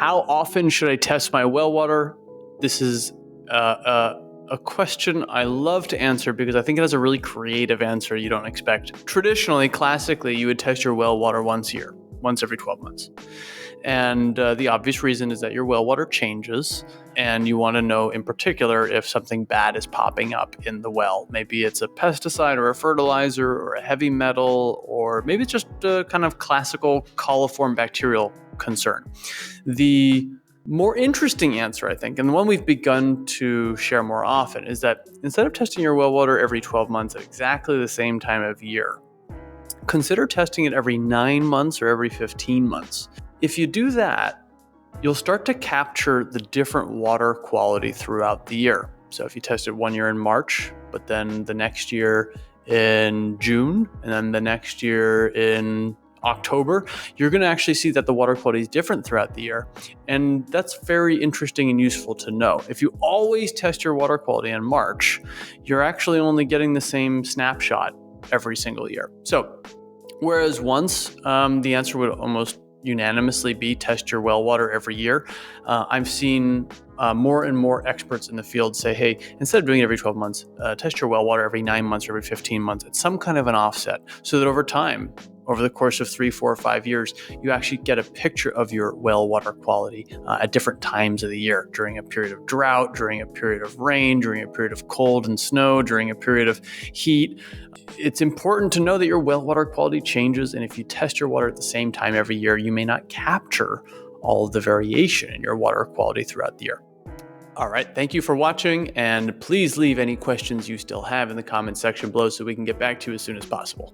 How often should I test my well water? This is a question I love to answer because I think it has a really creative answer you don't expect. Traditionally, classically, you would test your well water once a year, once every 12 months. And the obvious reason is that your well water changes, and you want to know in particular if something bad is popping up in the well. Maybe it's a pesticide or a fertilizer or a heavy metal, or maybe it's just a kind of classical coliform bacterial concern. The more interesting answer, I think, and the one we've begun to share more often, is that instead of testing your well water every 12 months at exactly the same time of year, consider testing it every 9 months or every 15 months. If you do that, you'll start to capture the different water quality throughout the year. So if you test it one year in March, but then the next year in June, and then the next year in October, you're going to actually see that the water quality is different throughout the year. And that's very interesting and useful to know. If you always test your water quality in March, you're actually only getting the same snapshot every single year. So whereas once the answer would almost unanimously be test your well water every year, I've seen more and more experts in the field say, hey, instead of doing it every 12 months, test your well water every 9 months or every 15 months. It's some kind of an offset so that over time, over the course of 3, 4, or 5 years, you actually get a picture of your well water quality at different times of the year, during a period of drought, during a period of rain, during a period of cold and snow, during a period of heat. It's important to know that your well water quality changes, and if you test your water at the same time every year, you may not capture all of the variation in your water quality throughout the year. All right, thank you for watching, and please leave any questions you still have in the comments section below so we can get back to you as soon as possible.